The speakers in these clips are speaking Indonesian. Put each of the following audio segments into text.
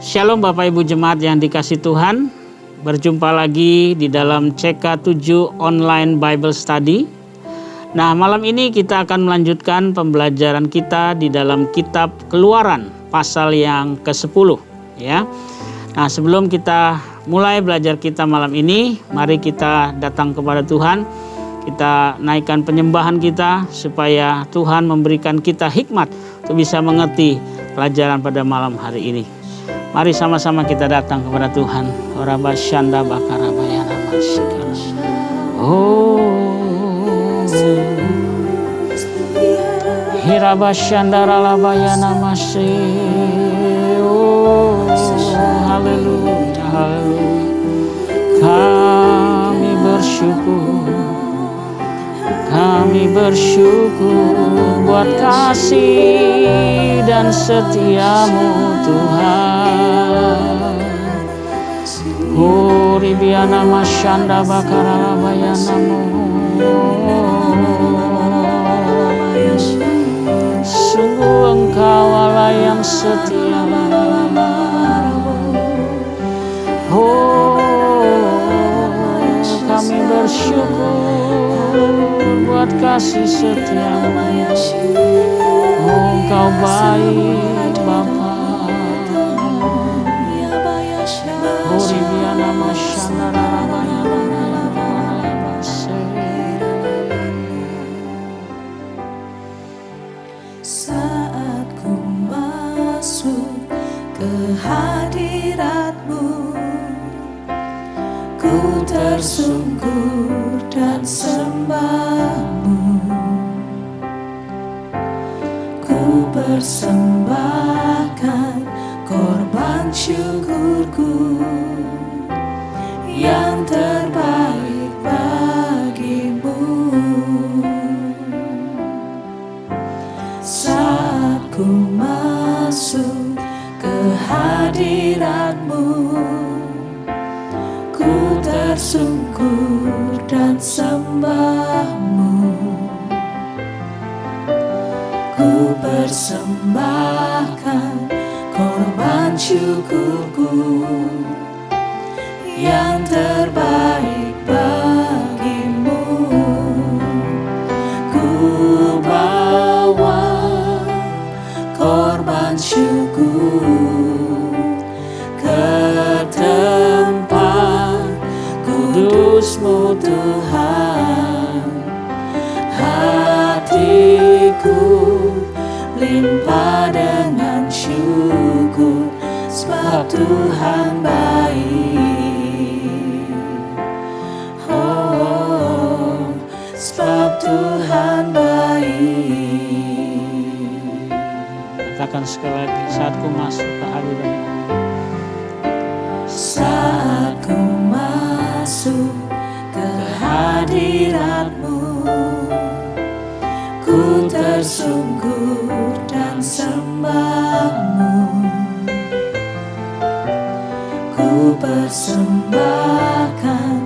Shalom Bapak Ibu Jemaat yang dikasih Tuhan. Berjumpa lagi di dalam CK7 Online Bible Study. Nah, malam ini kita akan melanjutkan pembelajaran kita di dalam kitab Keluaran pasal yang ke-10 ya. Nah, sebelum kita mulai belajar kita malam ini, mari kita datang kepada Tuhan. Kita naikkan penyembahan kita supaya Tuhan memberikan kita hikmat untuk bisa mengerti pelajaran pada malam hari ini. Mari sama-sama kita datang kepada Tuhan. Oraba syanda bakarabayana masikara. Oh, hiraba syanda ralabayana masih. Oh, haleluya, haleluya. Kami bersyukur buat kasih dan setiamu Tuhan. Huribiana masyanda bakarabayanamu. Sungguh Engkau Allah yang setia. Kami bersyukur buat kasih setiamu. Engkau baik Bapa. Saat ku masuk ke hadirat-Mu, ku tersungkur dan sembah-Mu. Ku persembahkan korban syukurku yang terbaik bagimu. Saat ku masuk ke hadirat-Mu, ku tersungkur dan sembah-Mu. Ku persembahkan korban syukurku yang terbaik bagimu. Ku bawa korban syukur ke tempat kudus-Mu Tuhan. Hatiku limpah dengan syukur, sebab Tuhan baik. Oh, sebab Tuhan baik. Katakan sekali lagi, saat ku masuk ke hadirat-Mu. Saat ku masuk ke hadirat-Mu, ku tersungkur dan sembah-Mu. Ku persembahkan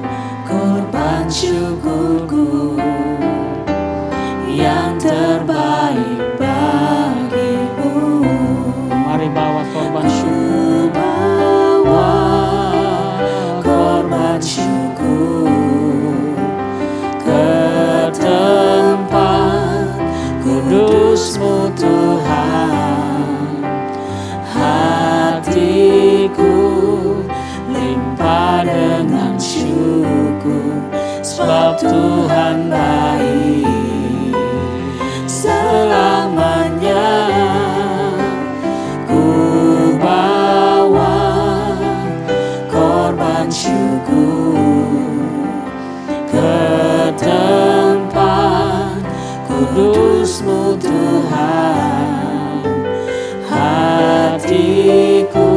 korban syukurku yang terbaik bagimu. Mari bawa korban syukur. Bawa korban syukur ke tempat kudus-Mu Tuhan. Hatiku limpah dengan syukur, sebab Tuhan baik. Selamanya ku bawa korban syukur ke tempat kudus-Mu Tuhan. Hatiku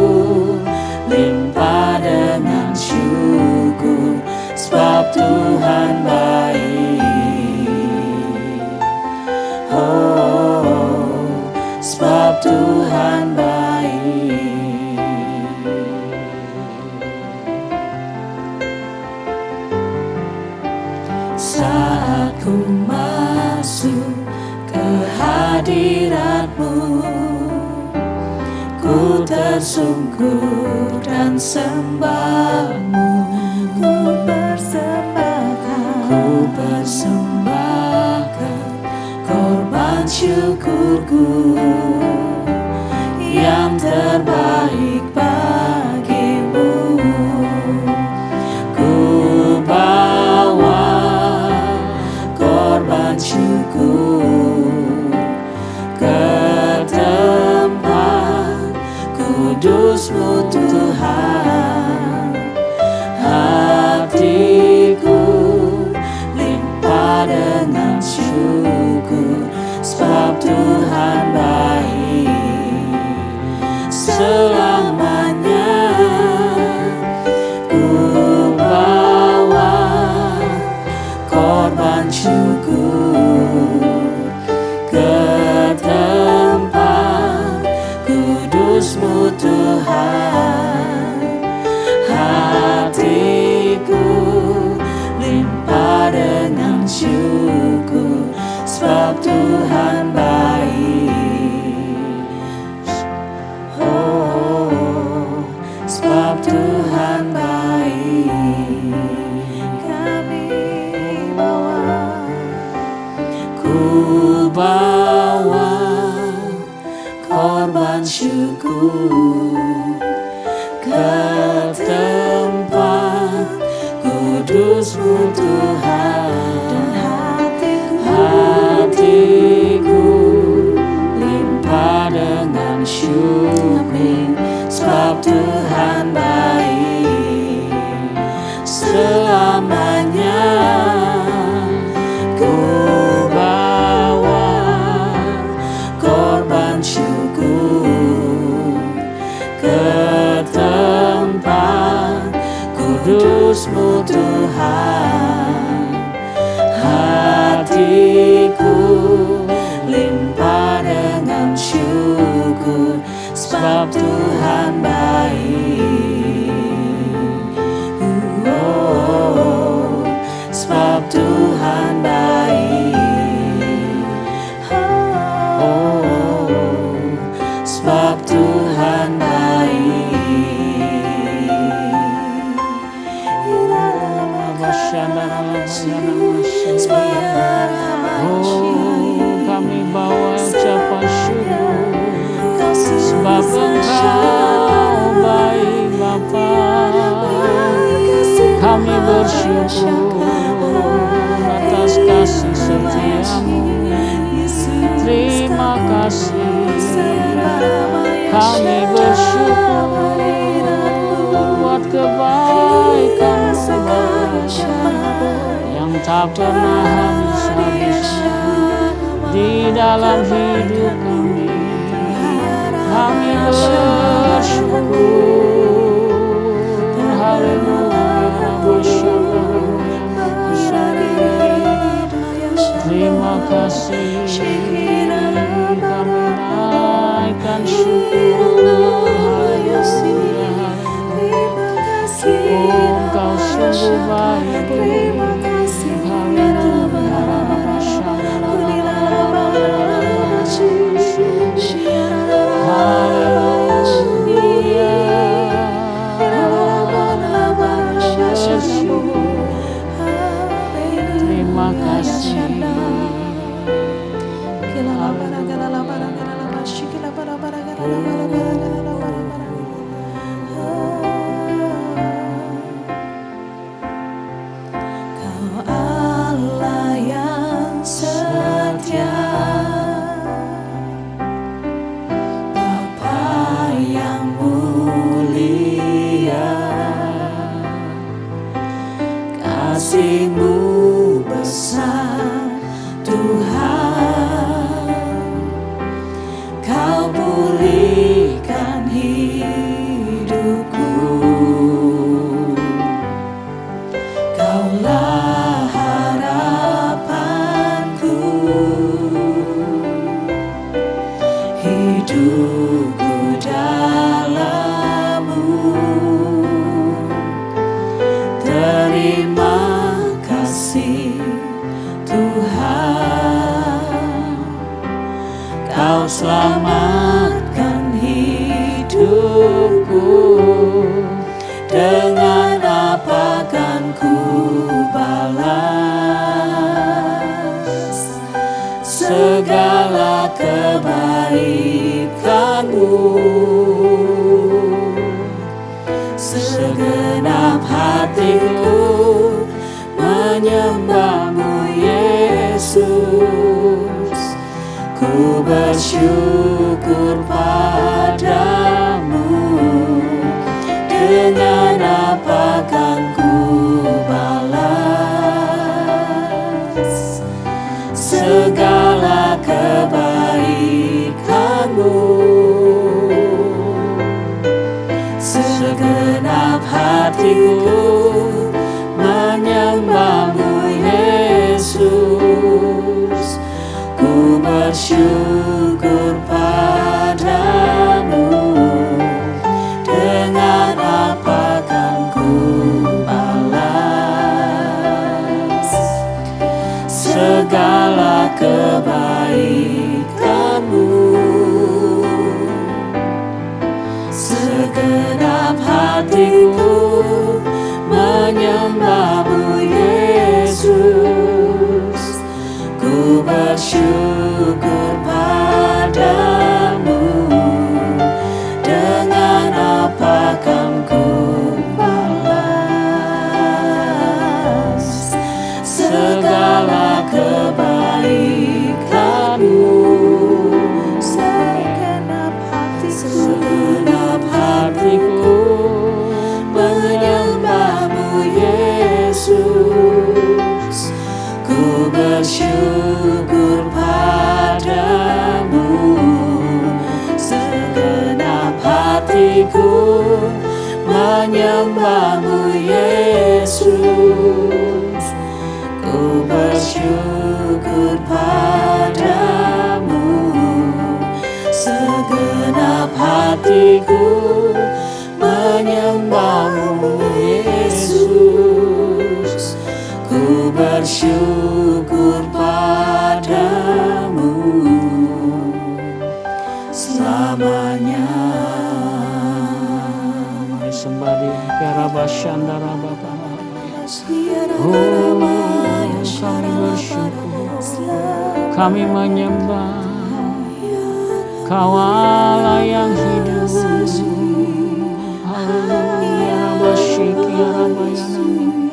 limpah dengan syukur, sebab Tuhan baik. Oh, sebab Tuhan baik. Saat ku masuk ke hadirat-Mu, ku bersungkur dan sembahmu. Ku persembahkan korban syukurku yang terbaik bagimu. Ku bawa korban syukur ke tempat kudus-Mu Tuhan. Hatiku limpah dengan syukur, sebab Tuhan baik selamanya. Ku bawa korban syukur ke tempat kudus-Mu Tuhan. Hatiku limpah dengan syukur, sebab Tuhan baik. Oh, sebab Tuhan baik. Ku bawa korban syukur ke tempat kudus-Mu Tuhan. Hatiku limpah dengan syukur, sebab Tuhan baik selamanya. Ku bawa korban syukur ke tempat kudus-Mu Tuhan. Hatiku limpah dengan syukur, sebab Tuhan baik. Oh, sebab Tuhan baik. Oh, sebab Tuhan baik. Oh, kami bawa ucapan syukur, sebab Engkau baik Bapa. Kami bersyukur atas kasih setia-Mu. Terima kasih. Kami bersyukur buat kebaikan-Mu yang tak pernah habis-habisnya di dalam hidup kami. Kami bersyukur. Haleluya. Terima kasih. Kami naikkan syukur. Haleluya. Oh, Engkau sungguh baik. Terima kasih. Kau Allah yang setia, Bapa yang mulia, kasih-Mu besar Tuhan. Kau pulihkan hidupku, Kaulah harapanku. Hidupku dalam-Mu. Terima kasih Tuhan, Kau selamatkan hidup bersyukur padamu. Dengan apa kan ku balas segala kebaikanmu? Segenap hatiku menyembahmu Yesus. Ku bersyukur padamu. Dengan apa kan ku balas segala kebaikanmu? Segenap hatiku menyembahmu Yesus. Ku bersyukur padamu. Dengan apa kan ku balas segala kebaikanmu? Segenap hatiku menyembahmu Yesus. Ku bersyukur padamu. Segenap hatiku menyembahmu Yesus. Ku bersyukur padamu. Segenap hatiku menyembahmu Yesus. Ku bersyukur padamu selamanya. Mari sembah di Yarabashandara Bapa. Kami bersyukur, kami menyembah Kau Allah yang hidup. Haleluya, Basyiki Rabayana,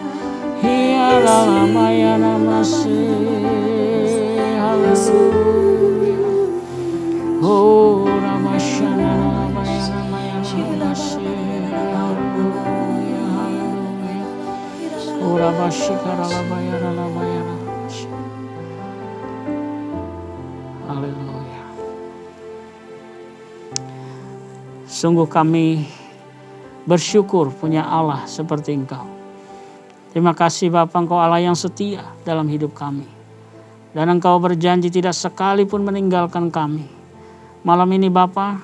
Hiaramayana Masih. Haleluya. Oh, Ramashana Rabayana Mayana Masih. Haleluya, haleluya. Oh, Rabasyika Rabayana Rabayana Masih. Haleluya. Sungguh kami bersyukur punya Allah seperti Engkau. Terima kasih Bapa, Engkau Allah yang setia dalam hidup kami. Dan Engkau berjanji tidak sekalipun meninggalkan kami. Malam ini Bapa,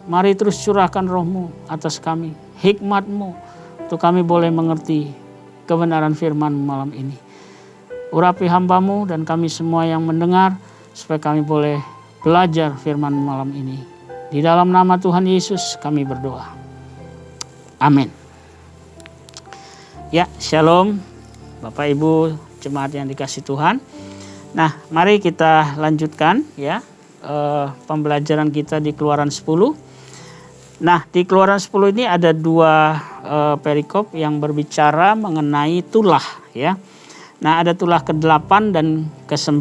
mari terus curahkan roh-Mu atas kami, hikmat-Mu, untuk kami boleh mengerti kebenaran firman-Mu malam ini. Urapi hamba-Mu dan kami semua yang mendengar, supaya kami boleh belajar firman-Mu malam ini. Di dalam nama Tuhan Yesus kami berdoa. Amin. Ya, shalom Bapak Ibu jemaat yang dikasih Tuhan. Nah, mari kita lanjutkan ya pembelajaran kita di Keluaran 10. Nah, di Keluaran 10 ini ada dua perikop yang berbicara mengenai tulah ya. Nah, ada tulah ke-8 dan ke-9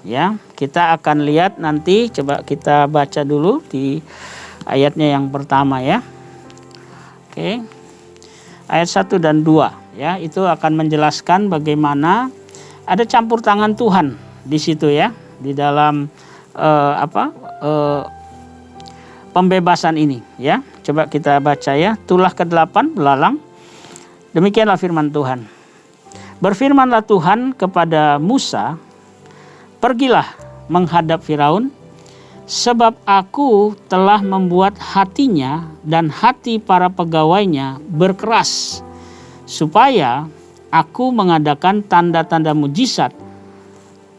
ya. Kita akan lihat nanti, coba kita baca dulu di ayatnya yang pertama ya. Oke. Ayat 1 dan 2 ya, itu akan menjelaskan bagaimana ada campur tangan Tuhan di situ ya, di dalam pembebasan ini ya. Coba kita baca ya, tulah ke-8 belalang. Demikianlah firman Tuhan. Berfirmanlah Tuhan kepada Musa, pergilah menghadap Firaun, sebab aku telah membuat hatinya dan hati para pegawainya berkeras, supaya aku mengadakan tanda-tanda mujizat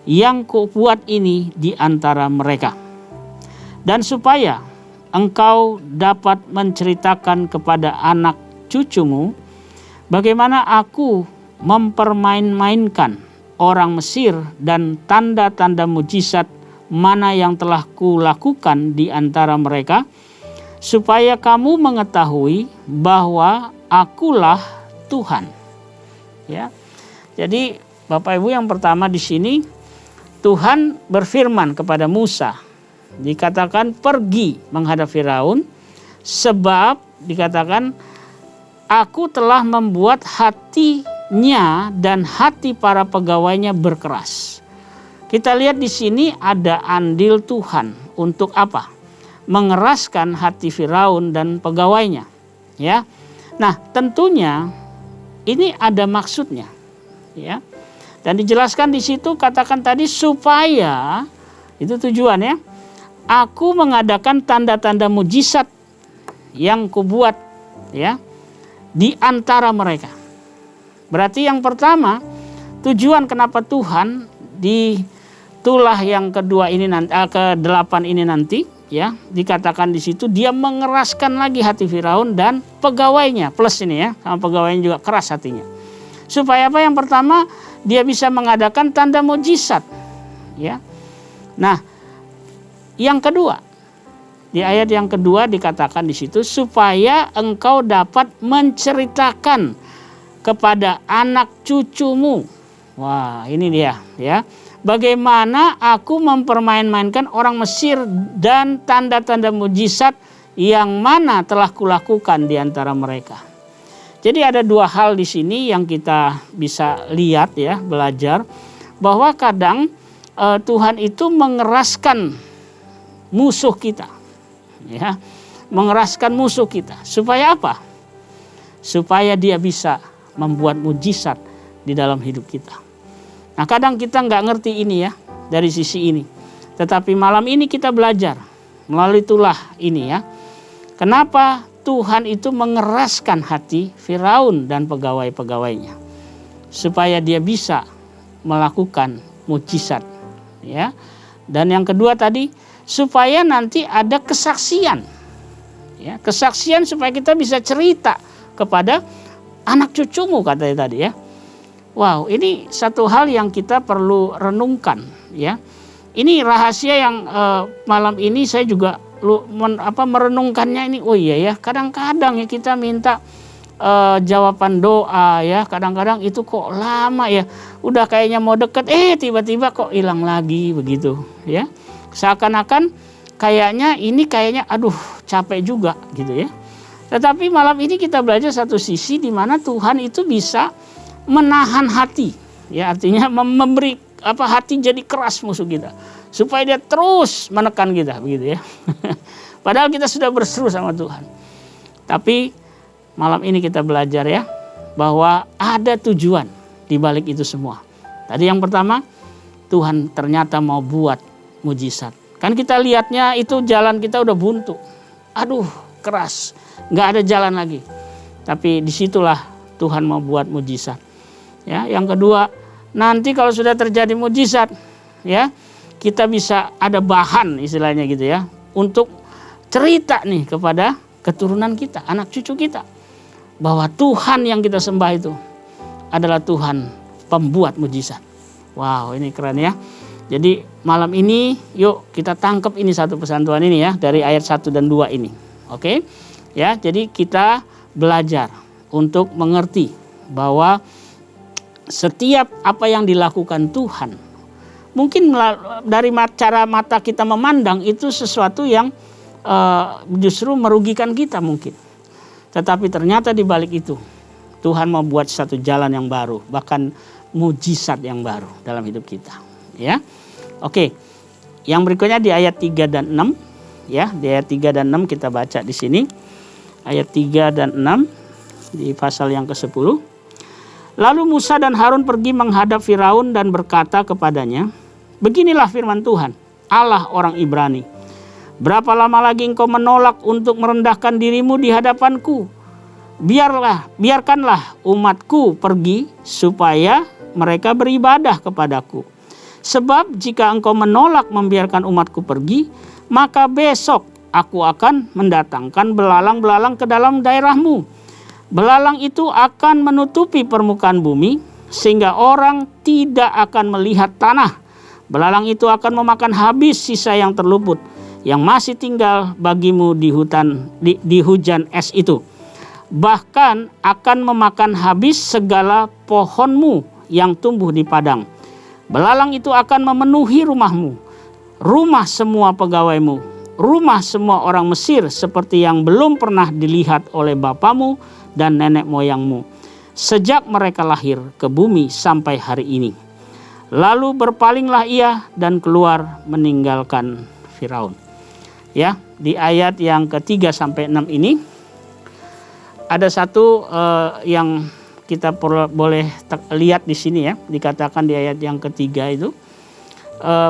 yang kubuat ini di antara mereka. Dan supaya engkau dapat menceritakan kepada anak cucumu bagaimana aku mempermain-mainkan orang Mesir dan tanda-tanda mujizat mana yang telah kulakukan di antara mereka, supaya kamu mengetahui bahwa akulah Tuhan. Ya. Jadi Bapak Ibu, yang pertama di sini Tuhan berfirman kepada Musa Dikatakan pergi menghadap Firaun, sebab dikatakan aku telah membuat hatinya dan hati para pegawainya berkeras. Kita lihat di sini ada andil Tuhan untuk apa? Mengeraskan hati Firaun dan pegawainya, ya. Nah, tentunya ini ada maksudnya, ya. Dan dijelaskan di situ, katakan tadi, supaya itu tujuannya, aku mengadakan tanda-tanda mujizat yang kubuat, ya, di antara mereka. Berarti yang pertama, tujuan kenapa Tuhan di tulah yang kedua ini nanti, ke-8 ini nanti, ya, dikatakan di situ dia mengeraskan lagi hati Firaun dan pegawainya, plus ini ya, sama pegawainya juga keras hatinya. Supaya apa? Yang pertama, dia bisa mengadakan tanda mujizat, ya. Nah, yang kedua, di ayat yang kedua dikatakan di situ, supaya engkau dapat menceritakan kepada anak cucumu. Wah, ini dia, ya. Bagaimana aku mempermain-mainkan orang Mesir dan tanda-tanda mujizat yang mana telah kulakukan di antara mereka. Jadi ada dua hal di sini yang kita bisa lihat, ya, belajar bahwa kadang Tuhan itu mengeraskan musuh kita, ya, mengeraskan musuh kita. Supaya apa? Supaya dia bisa membuat mujizat di dalam hidup kita. Nah, kadang kita nggak ngerti ini, ya, dari sisi ini. Tetapi malam ini kita belajar melalui tulah ini, ya. Kenapa Tuhan itu mengeraskan hati Firaun dan pegawai-pegawainya supaya dia bisa melakukan mujizat, ya. Dan yang kedua tadi, supaya nanti ada kesaksian, ya, kesaksian supaya kita bisa cerita kepada anak cucumu, katanya tadi, ya. Wow, ini satu hal yang kita perlu renungkan, ya. Ini rahasia yang malam ini saya juga merenungkannya ini. Oh iya, ya, kadang-kadang ya kita minta jawaban doa, ya, kadang-kadang itu kok lama, ya, udah kayaknya mau deket, tiba-tiba kok hilang lagi begitu, ya. Seakan-akan kayaknya aduh capek juga gitu, ya. Tetapi malam ini kita belajar satu sisi di mana Tuhan itu bisa menahan hati, ya, artinya memberi hati jadi keras musuh kita supaya dia terus menekan kita, begitu, ya. Padahal kita sudah berseru sama Tuhan. Tapi malam ini kita belajar, ya, bahwa ada tujuan di balik itu semua. Tadi yang pertama, Tuhan ternyata mau buat mujizat. Kan kita lihatnya itu jalan kita udah buntu. Aduh, keras, nggak ada jalan lagi. Tapi disitulah Tuhan mau buat mujizat. Ya, yang kedua, nanti kalau sudah terjadi mujizat, ya, kita bisa ada bahan istilahnya gitu, ya, untuk cerita nih kepada keturunan kita, anak cucu kita, bahwa Tuhan yang kita sembah itu adalah Tuhan pembuat mujizat. Wow, ini keren, ya. Jadi malam ini yuk kita tangkap ini satu pesan Tuhan ini, ya, dari ayat 1 dan 2 ini. Oke? Ya, jadi kita belajar untuk mengerti bahwa setiap apa yang dilakukan Tuhan, mungkin dari cara mata kita memandang itu sesuatu yang justru merugikan kita mungkin. Tetapi ternyata di balik itu Tuhan mau buat satu jalan yang baru, bahkan mujizat yang baru dalam hidup kita, ya. Oke. Yang berikutnya di ayat 3 dan 6, ya, di ayat 3 dan 6 kita baca di sini. Ayat 3 dan 6 di pasal yang ke-10. Lalu Musa dan Harun pergi menghadap Firaun dan berkata kepadanya, beginilah firman Tuhan, Allah orang Ibrani. Berapa lama lagi engkau menolak untuk merendahkan dirimu di hadapanku? Biarkanlah umatku pergi supaya mereka beribadah kepadaku. Sebab jika engkau menolak membiarkan umatku pergi, maka besok aku akan mendatangkan belalang-belalang ke dalam daerahmu. Belalang itu akan menutupi permukaan bumi sehingga orang tidak akan melihat tanah. Belalang itu akan memakan habis sisa yang terluput yang masih tinggal bagimu di hujan es itu. Bahkan akan memakan habis segala pohonmu yang tumbuh di padang. Belalang itu akan memenuhi rumahmu. rumah semua pegawaimu, rumah semua orang Mesir seperti yang belum pernah dilihat oleh bapamu dan nenek moyangmu, sejak mereka lahir ke bumi sampai hari ini. Lalu berpalinglah ia dan keluar meninggalkan Firaun. Ya, di ayat yang ketiga sampai 6 ini ada satu yang kita boleh lihat di sini ya, dikatakan di ayat yang ketiga itu,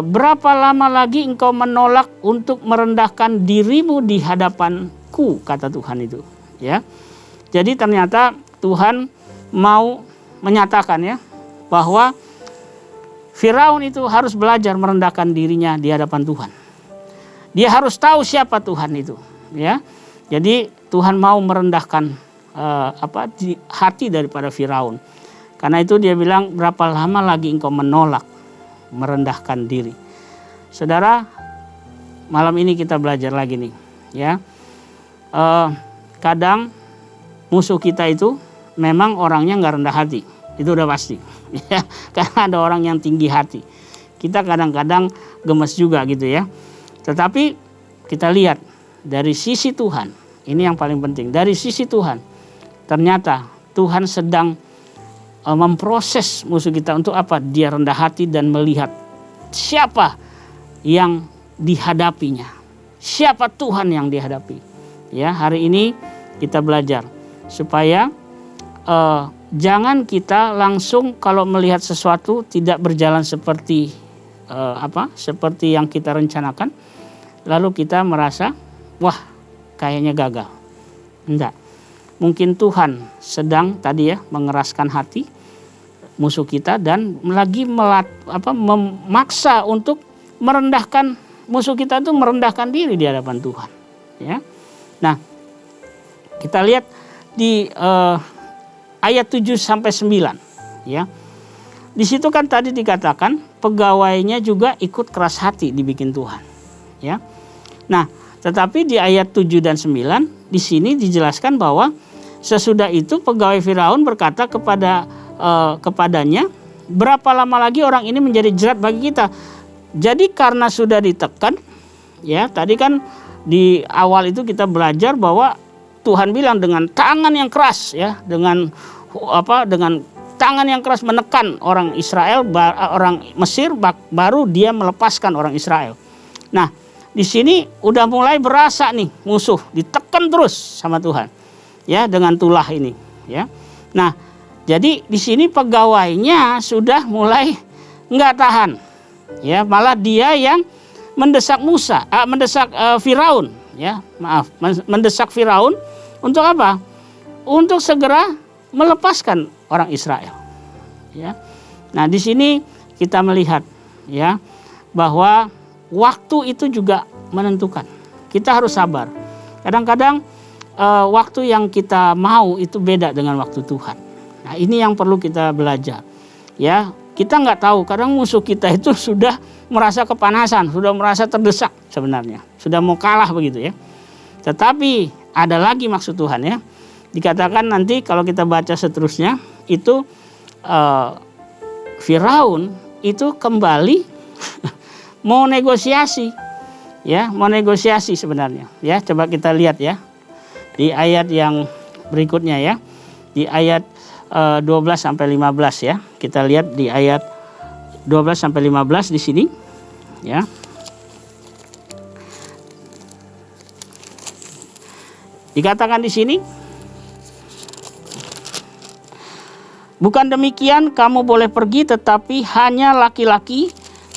berapa lama lagi engkau menolak untuk merendahkan dirimu di hadapanku, kata Tuhan itu. Ya, jadi ternyata Tuhan mau menyatakan ya bahwa Firaun itu harus belajar merendahkan dirinya di hadapan Tuhan. Dia harus tahu siapa Tuhan itu, ya. Jadi Tuhan mau merendahkan hati daripada Firaun. Karena itu dia bilang, berapa lama lagi engkau menolak merendahkan diri. Saudara, malam ini kita belajar lagi nih, ya. Kadang musuh kita itu memang orangnya nggak rendah hati, itu udah pasti. Ya, karena ada orang yang tinggi hati. Kita kadang-kadang gemes juga gitu ya. Tetapi kita lihat dari sisi Tuhan, ini yang paling penting. Dari sisi Tuhan, ternyata Tuhan sedang memproses musuh kita untuk apa? Dia rendah hati dan melihat siapa yang dihadapinya, siapa Tuhan yang dihadapi. Ya, hari ini kita belajar supaya jangan kita langsung kalau melihat sesuatu tidak berjalan seperti seperti yang kita rencanakan, lalu kita merasa wah kayaknya gagal. Enggak. Mungkin Tuhan sedang tadi ya mengeraskan hati musuh kita dan lagi memaksa untuk merendahkan musuh kita itu merendahkan diri di hadapan Tuhan. Ya. Nah, kita lihat di ayat 7 sampai 9 ya. Di situ kan tadi dikatakan pegawainya juga ikut keras hati dibikin Tuhan. Ya. Nah, tetapi di ayat 7 dan 9 di sini dijelaskan bahwa sesudah itu pegawai Firaun berkata kepadanya, berapa lama lagi orang ini menjadi jerat bagi kita? Jadi karena sudah ditekan, ya tadi kan di awal itu kita belajar bahwa Tuhan bilang dengan tangan yang keras ya, dengan tangan yang keras menekan orang Israel, orang Mesir, baru dia melepaskan orang Israel. Nah, di sini udah mulai berasa nih musuh ditekan terus sama Tuhan. Ya, dengan tulah ini, ya. Nah, jadi di sini pegawainya sudah mulai nggak tahan. Ya, malah dia yang mendesak Firaun, ya. Maaf, mendesak Firaun untuk apa? Untuk segera melepaskan orang Israel. Ya. Nah, di sini kita melihat ya bahwa waktu itu juga menentukan. Kita harus sabar. Kadang-kadang waktu yang kita mau itu beda dengan waktu Tuhan. Nah, ini yang perlu kita belajar. Ya, kita nggak tahu. Kadang musuh kita itu sudah merasa kepanasan, sudah merasa terdesak sebenarnya, sudah mau kalah begitu ya. Tetapi ada lagi maksud Tuhan ya. Dikatakan nanti kalau kita baca seterusnya itu Firaun itu kembali mau negosiasi. Ya, mau negosiasi sebenarnya. Ya, coba kita lihat ya. Di ayat yang berikutnya ya. Di ayat 12 sampai 15 ya. Kita lihat di ayat 12 sampai 15 di sini ya. Dikatakan di sini, bukan demikian kamu boleh pergi tetapi hanya laki-laki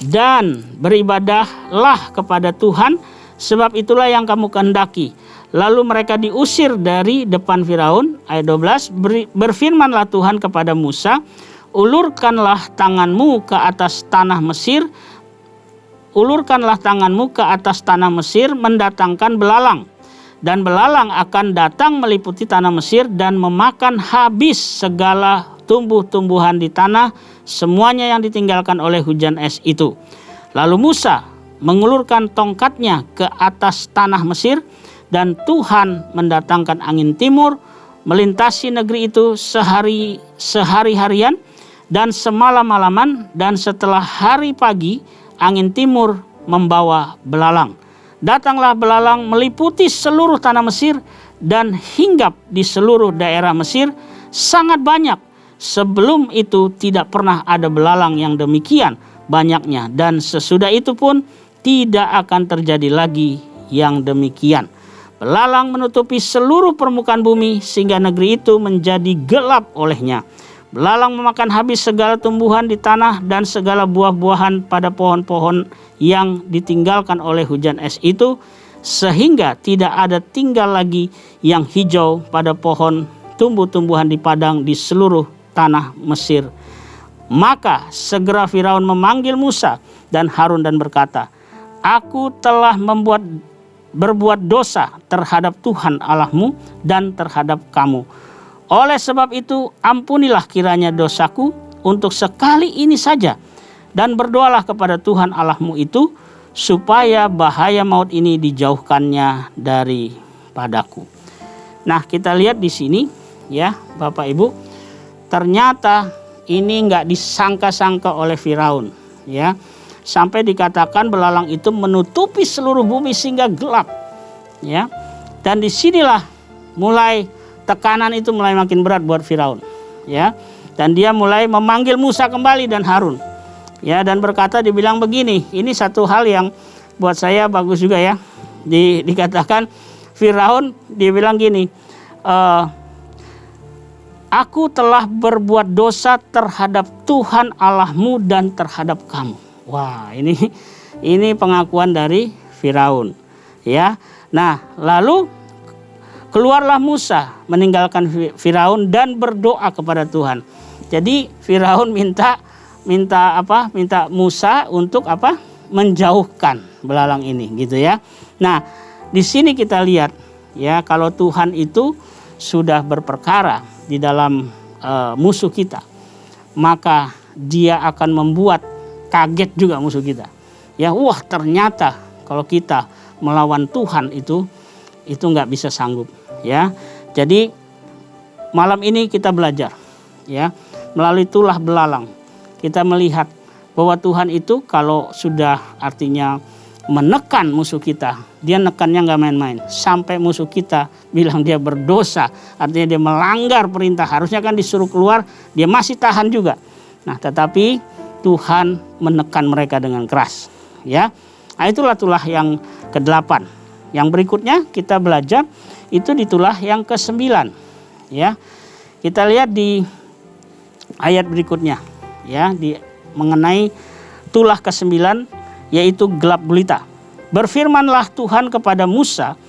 dan beribadahlah kepada Tuhan, sebab itulah yang kamu kehendaki. Lalu mereka diusir dari depan Firaun. Ayat 12, berfirmanlah Tuhan kepada Musa, ulurkanlah tanganmu ke atas tanah Mesir, mendatangkan belalang. Dan belalang akan datang meliputi tanah Mesir dan memakan habis segala tumbuh-tumbuhan di tanah, semuanya yang ditinggalkan oleh hujan es itu. Lalu Musa mengulurkan tongkatnya ke atas tanah Mesir, dan Tuhan mendatangkan angin timur melintasi negeri itu sehari-harian dan semalam-malaman, dan setelah hari pagi angin timur membawa belalang. Datanglah belalang meliputi seluruh tanah Mesir dan hinggap di seluruh daerah Mesir sangat banyak. Sebelum itu tidak pernah ada belalang yang demikian banyaknya, dan sesudah itu pun tidak akan terjadi lagi yang demikian. Belalang menutupi seluruh permukaan bumi sehingga negeri itu menjadi gelap olehnya. Belalang memakan habis segala tumbuhan di tanah dan segala buah-buahan pada pohon-pohon yang ditinggalkan oleh hujan es itu, sehingga tidak ada tinggal lagi yang hijau pada pohon tumbuh-tumbuhan di padang di seluruh tanah Mesir. Maka segera Firaun memanggil Musa dan Harun dan berkata, "Aku telah berbuat dosa terhadap Tuhan Allahmu dan terhadap kamu. Oleh sebab itu ampunilah kiranya dosaku untuk sekali ini saja, dan berdoalah kepada Tuhan Allahmu itu supaya bahaya maut ini dijauhkannya daripadaku." Nah, kita lihat di sini ya Bapak Ibu, ternyata ini nggak disangka-sangka oleh Firaun ya. Sampai dikatakan belalang itu menutupi seluruh bumi sehingga gelap. Ya. Dan disinilah mulai tekanan itu mulai makin berat buat Firaun. Ya. Dan dia mulai memanggil Musa kembali dan Harun. Ya, dan berkata, dibilang begini, ini satu hal yang buat saya bagus juga ya. Dikatakan Firaun, dibilang gini, "Aku telah berbuat dosa terhadap Tuhan Allahmu dan terhadap kamu." Wah, ini pengakuan dari Firaun, ya. Nah, lalu keluarlah Musa meninggalkan Firaun dan berdoa kepada Tuhan. Jadi Firaun minta Musa untuk apa? Menjauhkan belalang ini, gitu ya. Nah, di sini kita lihat ya, kalau Tuhan itu sudah berperkara di dalam musuh kita, maka Dia akan membuat kaget juga musuh kita. Ya, wah ternyata kalau kita melawan Tuhan itu nggak bisa sanggup. Ya, jadi malam ini kita belajar. Ya, melalui tulah belalang kita melihat bahwa Tuhan itu kalau sudah artinya menekan musuh kita, dia nekannya nggak main-main. Sampai musuh kita bilang dia berdosa, artinya dia melanggar perintah. Harusnya kan disuruh keluar, dia masih tahan juga. Nah, tetapi Tuhan menekan mereka dengan keras. Ya, nah, itulah tulah yang ke-8. Yang berikutnya kita belajar itu di tulah yang ke-9. Ya, kita lihat di ayat berikutnya. Ya, mengenai tulah ke-9 yaitu gelap gulita. Berfirmanlah Tuhan kepada Musa,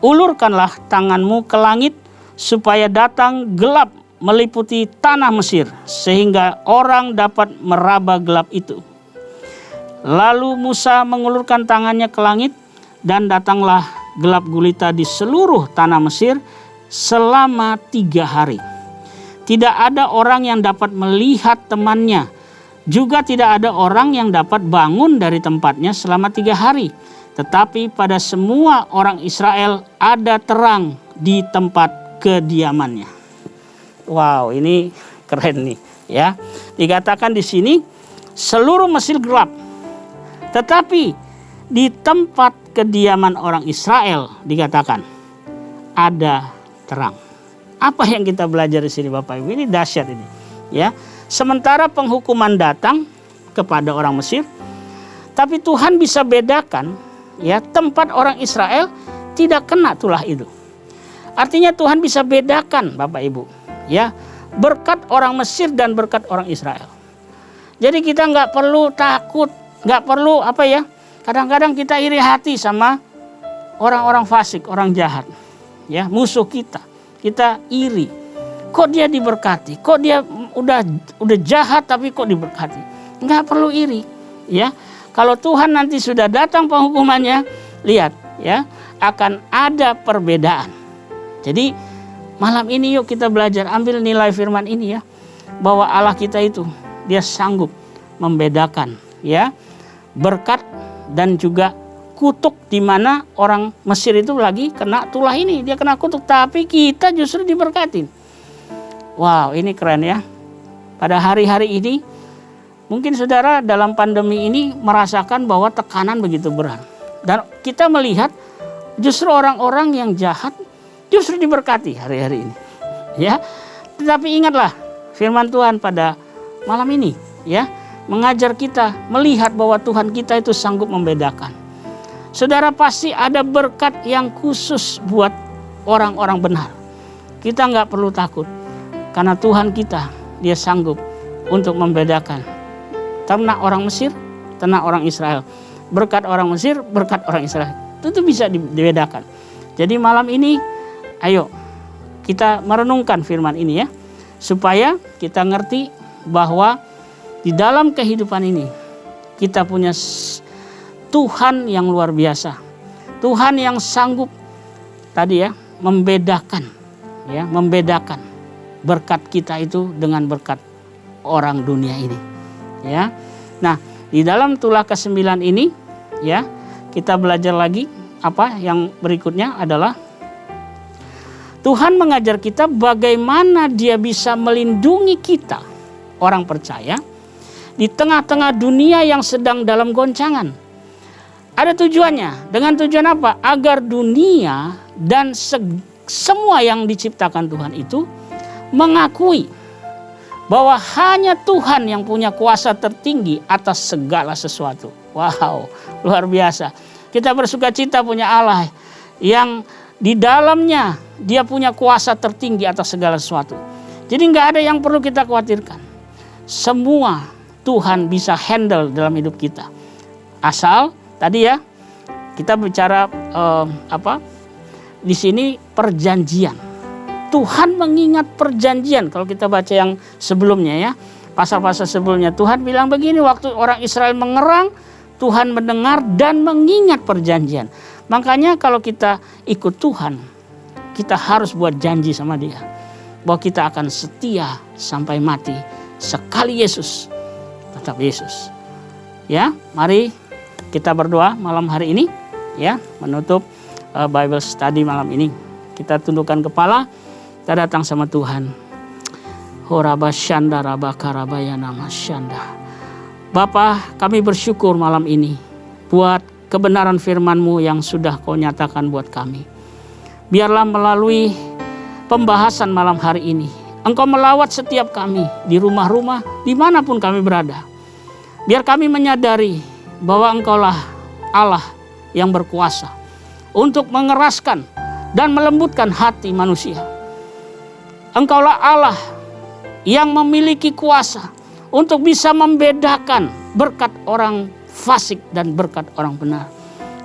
"Ulurkanlah tanganmu ke langit supaya datang gelap meliputi tanah Mesir sehingga orang dapat meraba gelap itu." Lalu Musa mengulurkan tangannya ke langit dan datanglah gelap gulita di seluruh tanah Mesir selama 3 hari. Tidak ada orang yang dapat melihat temannya. Juga tidak ada orang yang dapat bangun dari tempatnya selama 3 hari. Tetapi pada semua orang Israel ada terang di tempat kediamannya. Wow, ini keren nih ya. Dikatakan di sini seluruh Mesir gelap. Tetapi di tempat kediaman orang Israel dikatakan ada terang. Apa yang kita belajar di sini Bapak Ibu? Ini dahsyat ini. Ya. Sementara penghukuman datang kepada orang Mesir, tapi Tuhan bisa bedakan ya, tempat orang Israel tidak kena tulah itu. Artinya Tuhan bisa bedakan Bapak Ibu, ya, berkat orang Mesir dan berkat orang Israel. Jadi kita nggak perlu takut, nggak perlu apa ya. Kadang-kadang kita iri hati sama orang-orang fasik, orang jahat, ya, musuh kita. Kita iri. Kok dia diberkati? Kok dia udah jahat tapi kok diberkati? Nggak perlu iri, ya. Kalau Tuhan nanti sudah datang penghukumannya, lihat, ya, akan ada perbedaan. Jadi malam ini yuk kita belajar, ambil nilai firman ini ya, bahwa Allah kita itu dia sanggup membedakan, ya, berkat dan juga kutuk, di mana orang Mesir itu lagi kena tulah ini, dia kena kutuk, tapi kita justru diberkatin. Wow, ini keren ya. Pada hari-hari ini Mungkin saudara dalam pandemi ini merasakan bahwa tekanan begitu berat. Dan kita melihat justru orang-orang yang jahat justru diberkati hari-hari ini. Ya. Tetapi ingatlah firman Tuhan pada malam ini, ya, mengajar kita melihat bahwa Tuhan kita itu sanggup membedakan. Saudara, pasti ada berkat yang khusus buat orang-orang benar. Kita nggak perlu takut karena Tuhan kita, dia sanggup untuk membedakan ternak orang Mesir, ternak orang Israel. Berkat orang Mesir, berkat orang Israel. Itu bisa dibedakan. Jadi malam ini, ayo kita merenungkan firman ini ya. Supaya kita ngerti bahwa di dalam kehidupan ini, kita punya Tuhan yang luar biasa. Tuhan yang sanggup tadi ya, membedakan berkat kita itu dengan berkat orang dunia ini. Ya. Nah, di dalam tulah ke-9 ini ya, kita belajar lagi apa yang berikutnya adalah Tuhan mengajar kita bagaimana Dia bisa melindungi kita orang percaya di tengah-tengah dunia yang sedang dalam goncangan. Ada tujuannya. Dengan tujuan apa? Agar dunia dan semua yang diciptakan Tuhan itu mengakui bahwa hanya Tuhan yang punya kuasa tertinggi atas segala sesuatu. Wow, luar biasa. Kita bersuka cita punya Allah yang di dalamnya dia punya kuasa tertinggi atas segala sesuatu. Jadi nggak ada yang perlu kita khawatirkan. Semua Tuhan bisa handle dalam hidup kita. Asal tadi ya kita bicara di sini perjanjian. Tuhan mengingat perjanjian. Kalau kita baca yang sebelumnya ya, pasal-pasal sebelumnya Tuhan bilang begini, waktu orang Israel mengerang, Tuhan mendengar dan mengingat perjanjian. Makanya kalau kita ikut Tuhan, kita harus buat janji sama Dia bahwa kita akan setia sampai mati. Sekali Yesus, tetap Yesus. Ya, mari kita berdoa malam hari ini ya, menutup Bible study malam ini. Kita tundukkan kepala. Kita datang sama Tuhan. Horaba syanda rabaka rabayana masyanda. Bapa, kami bersyukur malam ini buat kebenaran firman-Mu yang sudah Kau nyatakan buat kami. Biarlah melalui pembahasan malam hari ini, Engkau melawat setiap kami di rumah-rumah, dimanapun kami berada. Biar kami menyadari bahwa Engkaulah Allah yang berkuasa untuk mengeraskan dan melembutkan hati manusia. Engkaulah Allah yang memiliki kuasa untuk bisa membedakan berkat orang fasik dan berkat orang benar.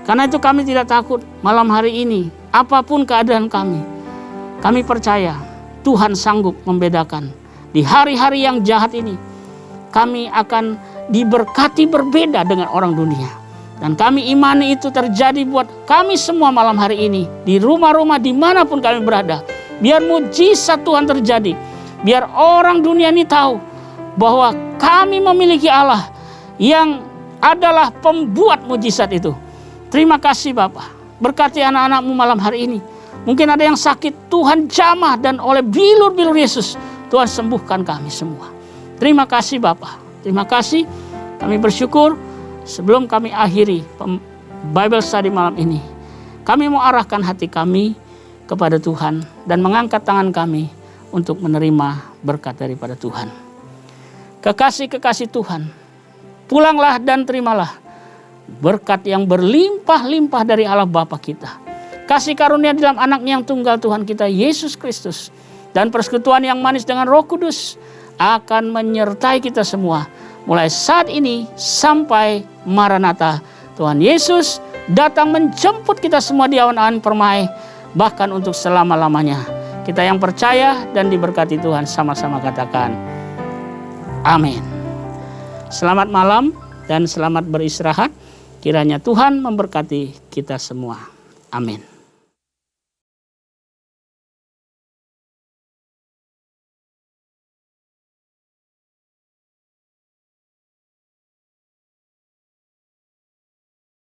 Karena itu kami tidak takut malam hari ini, apapun keadaan kami percaya Tuhan sanggup membedakan. Di hari-hari yang jahat ini, kami akan diberkati berbeda dengan orang dunia. Dan kami imani itu terjadi buat kami semua malam hari ini. Di rumah-rumah dimanapun kami berada. Biar mujizat Tuhan terjadi. Biar orang dunia ini tahu bahwa kami memiliki Allah yang adalah pembuat mujizat itu. Terima kasih Bapa. Berkati anak-anak-Mu malam hari ini. Mungkin ada yang sakit, Tuhan jamah dan oleh bilur-bilur Yesus, Tuhan sembuhkan kami semua. Terima kasih Bapa. Terima kasih. Kami bersyukur sebelum kami akhiri Bible study malam ini. Kami mau arahkan hati kami kepada Tuhan dan mengangkat tangan kami untuk menerima berkat daripada Tuhan. Kekasih-kekasih Tuhan, pulanglah dan terimalah berkat yang berlimpah-limpah dari Allah Bapa kita. Kasih karunia dalam anaknya yang tunggal Tuhan kita Yesus Kristus. Dan persekutuan yang manis dengan Roh Kudus akan menyertai kita semua. Mulai saat ini sampai Maranatha. Tuhan Yesus datang menjemput kita semua di awan-awan permai. Bahkan untuk selama-lamanya. Kita yang percaya dan diberkati Tuhan sama-sama katakan amin. Selamat malam dan selamat beristirahat. Kiranya Tuhan memberkati kita semua. Amin.